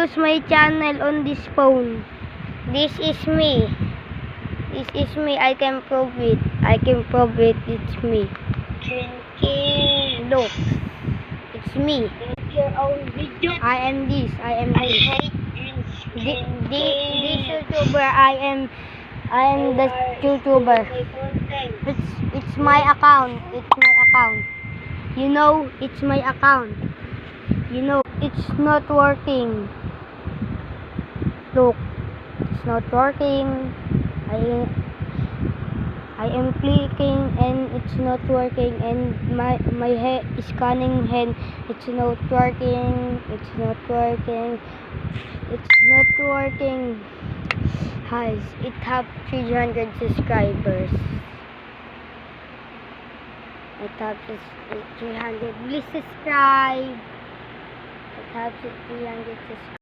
introduce my channel on this phone. This is me. This is me. I can prove it. I can prove it. It's me. Look. It's me. Your own video. I am this. I am I this. hate This YouTuber. I am the YouTuber. It's my account. It's my account. You know, it's my account. You know, it's not working. Look, it's not working. I am clicking and it's not working, and my head is scanning hand. It's not working. It's not working. It's not working. Guys, it have 300 subscribers. It have 300. Please subscribe. It have 300 subscribers.